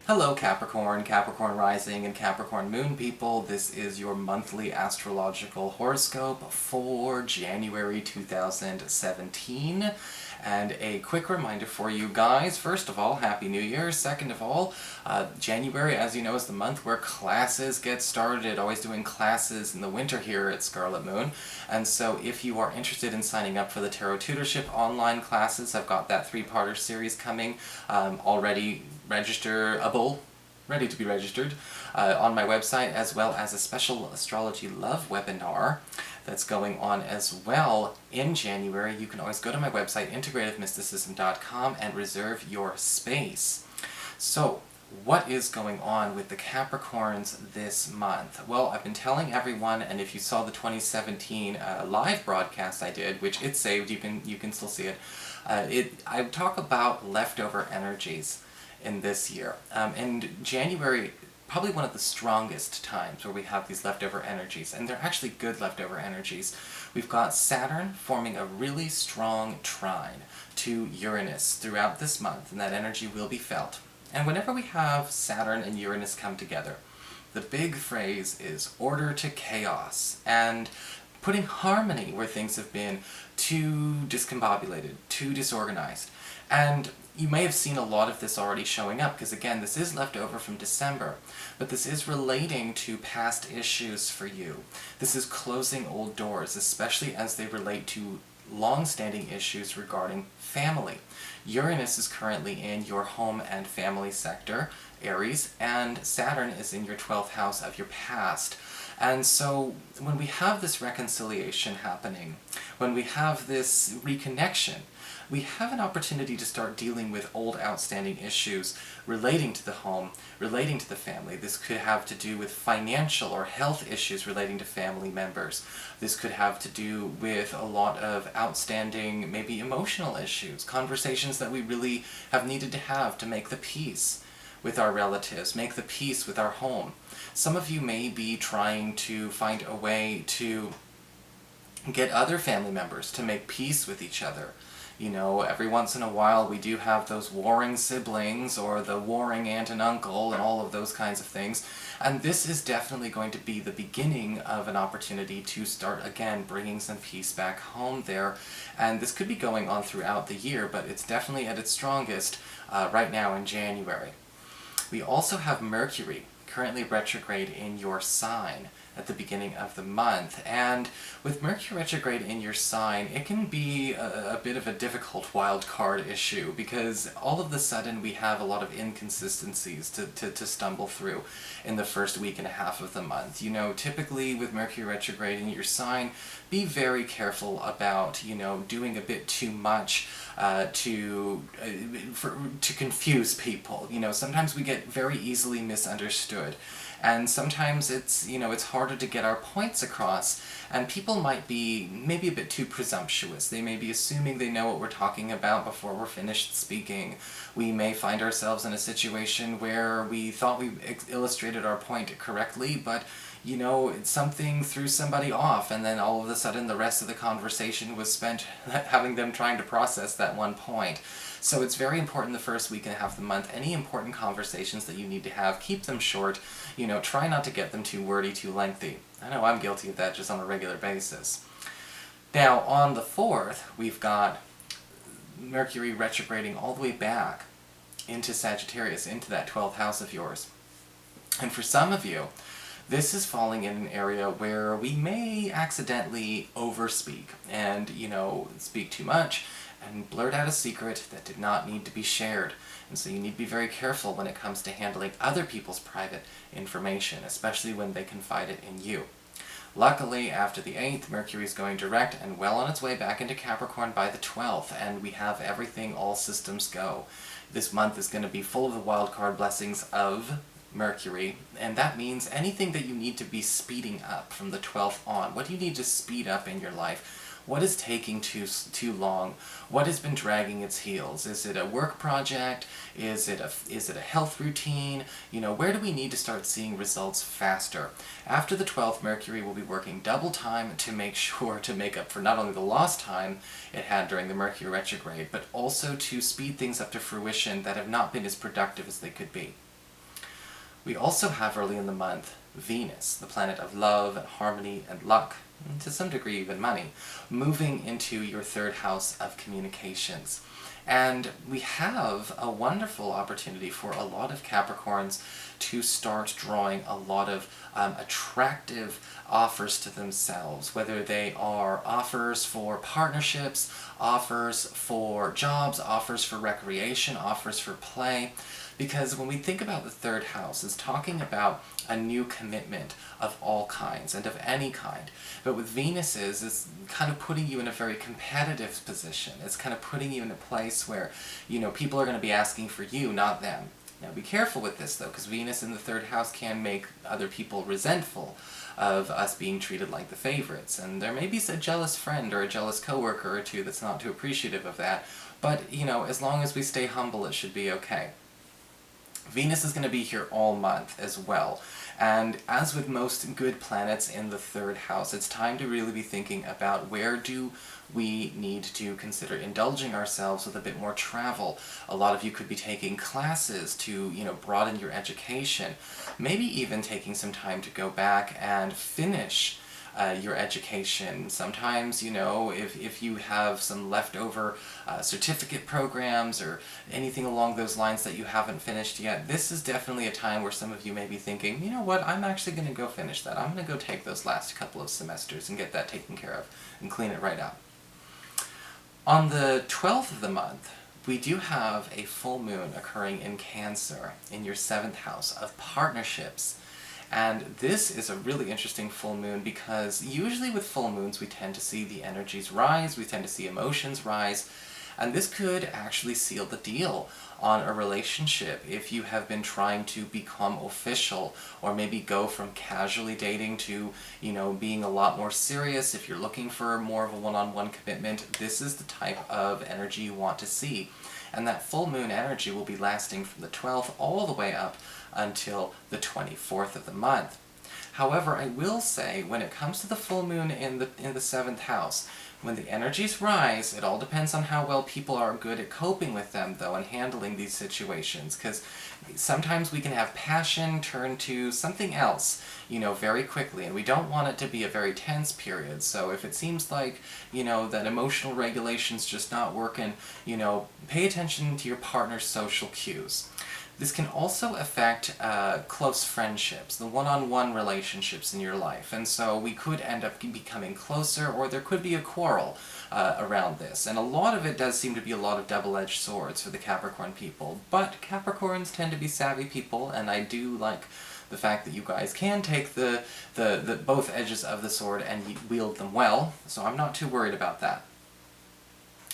Hello Capricorn, Capricorn Rising, and Capricorn Moon people. This is your monthly astrological horoscope for January 2017. And a quick reminder for you guys, first of all, Happy New Year. Second of all, January, as you know, is the month where classes get started. Always doing classes in the winter here at Scarlet Moon. And so if you are interested in signing up for the Tarot Tutorship online classes, I've got that three-parter series coming, already registerable, ready to be registered, on my website, as well as a special Astrology Love webinar that's going on as well in January. You can always go to my website, integrativemysticism.com, and reserve your space. So, what is going on with the Capricorns this month? Well, I've been telling everyone, and if you saw the 2017 live broadcast I did, which it's saved, you can still see it, I talk about leftover energies in this year. And January, probably one of the strongest times where we have these leftover energies, and they're actually good leftover energies. We've got Saturn forming a really strong trine to Uranus throughout this month, and that energy will be felt. And whenever we have Saturn and Uranus come together, the big phrase is order to chaos, and putting harmony where things have been too discombobulated, too disorganized. And you may have seen a lot of this already showing up, because again, this is left over from December, but this is relating to past issues for you. This is closing old doors, especially as they relate to long-standing issues regarding family. Uranus is currently in your home and family sector, Aries, and Saturn is in your 12th house of your past. And so, when we have this reconciliation happening, when we have this reconnection, we have an opportunity to start dealing with old outstanding issues relating to the home, relating to the family. This could have to do with financial or health issues relating to family members. This could have to do with a lot of outstanding, maybe emotional issues, conversations that we really have needed to have to make the peace with our relatives, make the peace with our home. Some of you may be trying to find a way to get other family members to make peace with each other. You know, every once in a while we do have those warring siblings, or the warring aunt and uncle, and all of those kinds of things. And this is definitely going to be the beginning of an opportunity to start, again, bringing some peace back home there. And this could be going on throughout the year, but it's definitely at its strongest right now in January. We also have Mercury currently retrograde in your sign at the beginning of the month, and with Mercury retrograde in your sign, it can be a bit of a difficult wild card issue, because all of a sudden we have a lot of inconsistencies to stumble through in the first week and a half of the month. You know, typically with Mercury retrograde in your sign, be very careful about, you know, doing a bit too much to confuse people. You know, sometimes we get very easily misunderstood. And sometimes it's, you know, it's harder to get our points across, and people might be maybe a bit too presumptuous. They may be assuming they know what we're talking about before we're finished speaking. We may find ourselves in a situation where we thought we illustrated our point correctly, but you know, something threw somebody off, and then all of a sudden the rest of the conversation was spent having them trying to process that one point. So it's very important the first week and a half of the month. Any important conversations that you need to have, keep them short. You know, try not to get them too wordy, too lengthy. I know I'm guilty of that just on a regular basis. Now, on the 4th, we've got Mercury retrograding all the way back into Sagittarius, into that 12th house of yours. And for some of you, this is falling in an area where we may accidentally overspeak and, you know, speak too much and blurt out a secret that did not need to be shared. And so you need to be very careful when it comes to handling other people's private information, especially when they confide it in you. Luckily, after the 8th, Mercury is going direct and well on its way back into Capricorn by the 12th, and we have everything, all systems go. This month is going to be full of the wildcard blessings of Mercury, and that means anything that you need to be speeding up from the 12th on. What do you need to speed up in your life? What is taking too long? What has been dragging its heels? Is it a work project? Is it a health routine? You know, where do we need to start seeing results faster? After the 12th, Mercury will be working double time to make sure to make up for not only the lost time it had during the Mercury retrograde, but also to speed things up to fruition that have not been as productive as they could be. We also have early in the month Venus, the planet of love and harmony and luck, and to some degree even money, moving into your third house of communications. And we have a wonderful opportunity for a lot of Capricorns to start drawing a lot of attractive offers to themselves, whether they are offers for partnerships, offers for jobs, offers for recreation, offers for play. Because when we think about the third house, it's talking about a new commitment of all kinds and of any kind. But with Venus it's kind of putting you in a very competitive position. It's kind of putting you in a place where, people are going to be asking for you, not them. Now be careful with this though, because Venus in the third house can make other people resentful of us being treated like the favorites. And there may be a jealous friend or a jealous coworker or two that's not too appreciative of that. But, as long as we stay humble, it should be okay. Venus is going to be here all month as well, and as with most good planets in the third house, it's time to really be thinking about where do we need to consider indulging ourselves with a bit more travel. A lot of you could be taking classes to, broaden your education, maybe even taking some time to go back and finish your education. Sometimes, if you have some leftover certificate programs or anything along those lines that you haven't finished yet, this is definitely a time where some of you may be thinking, you know what, I'm actually going to go finish that. I'm going to go take those last couple of semesters and get that taken care of and clean it right up. On the 12th of the month, we do have a full moon occurring in Cancer, in your 7th house of partnerships. And this is a really interesting full moon because usually with full moons we tend to see the energies rise, we tend to see emotions rise, and this could actually seal the deal on a relationship if you have been trying to become official or maybe go from casually dating to, being a lot more serious. If you're looking for more of a one-on-one commitment, this is the type of energy you want to see. And that full moon energy will be lasting from the 12th all the way up until the 24th of the month. However, I will say, when it comes to the full moon in the 7th house, when the energies rise, it all depends on how well people are good at coping with them, though, and handling these situations, because sometimes we can have passion turn to something else, very quickly, and we don't want it to be a very tense period. So if it seems like, that emotional regulation's just not working, pay attention to your partner's social cues. This can also affect close friendships, the one-on-one relationships in your life, and so we could end up becoming closer, or there could be a quarrel around this. And a lot of it does seem to be a lot of double-edged swords for the Capricorn people, but Capricorns tend to be savvy people, and I do like the fact that you guys can take the both edges of the sword and wield them well, so I'm not too worried about that.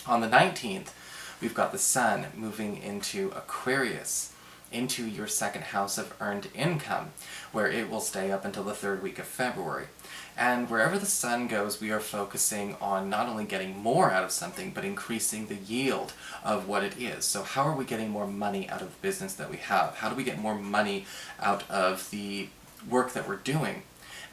On the 19th, we've got the Sun moving into Aquarius, into your 2nd house of earned income, where it will stay up until the 3rd week of February. And wherever the Sun goes, we are focusing on not only getting more out of something, but increasing the yield of what it is. So how are we getting more money out of the business that we have? How do we get more money out of the work that we're doing?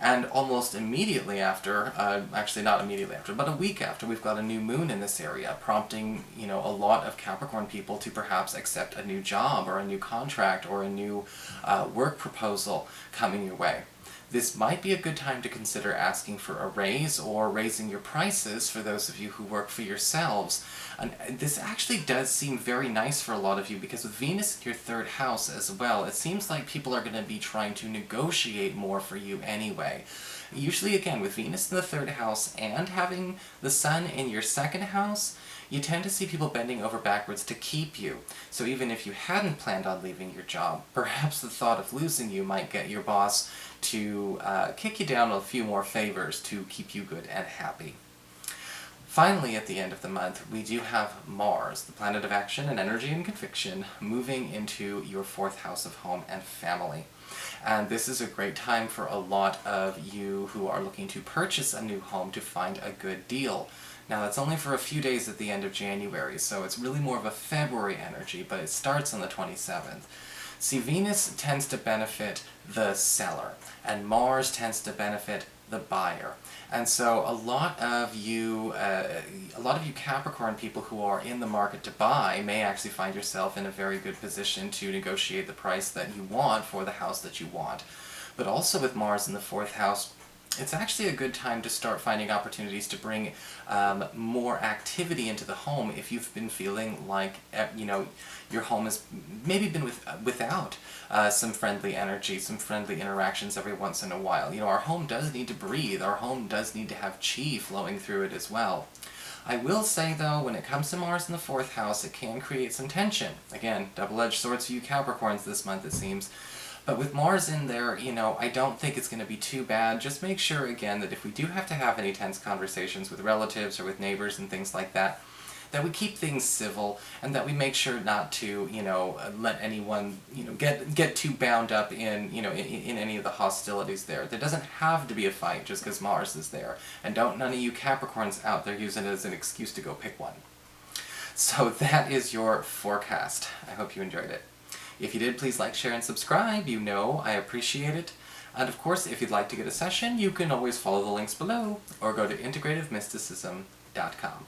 And almost immediately after, actually not immediately after, but a week after, we've got a new moon in this area, prompting, a lot of Capricorn people to perhaps accept a new job or a new contract or a new work proposal coming your way. This might be a good time to consider asking for a raise or raising your prices for those of you who work for yourselves. And this actually does seem very nice for a lot of you, because with Venus in your 3rd house as well, it seems like people are going to be trying to negotiate more for you anyway. Usually, again, with Venus in the 3rd house and having the Sun in your 2nd house, you tend to see people bending over backwards to keep you. So even if you hadn't planned on leaving your job, perhaps the thought of losing you might get your boss to kick you down a few more favors to keep you good and happy. Finally, at the end of the month, we do have Mars, the planet of action and energy and conviction, moving into your 4th house of home and family. And this is a great time for a lot of you who are looking to purchase a new home to find a good deal. Now, that's only for a few days at the end of January, so it's really more of a February energy, but it starts on the 27th. See, Venus tends to benefit the seller, and Mars tends to benefit the buyer. And so a lot of you Capricorn people who are in the market to buy may actually find yourself in a very good position to negotiate the price that you want for the house that you want. But also with Mars in the 4th house, it's actually a good time to start finding opportunities to bring more activity into the home if you've been feeling like, your home has maybe been without some friendly energy, some friendly interactions every once in a while. Our home does need to breathe. Our home does need to have chi flowing through it as well. I will say, though, when it comes to Mars in the 4th house, it can create some tension. Again, double-edged swords for you Capricorns this month, it seems. But with Mars in there, I don't think it's going to be too bad. Just make sure, again, that if we do have to have any tense conversations with relatives or with neighbors and things like that, that we keep things civil, and that we make sure not to, let anyone, get too bound up in, in any of the hostilities there. There doesn't have to be a fight just because Mars is there. And don't none of you Capricorns out there use it as an excuse to go pick one. So that is your forecast. I hope you enjoyed it. If you did, please like, share, and subscribe. I appreciate it. And of course, if you'd like to get a session, you can always follow the links below, or go to integrativemysticism.com.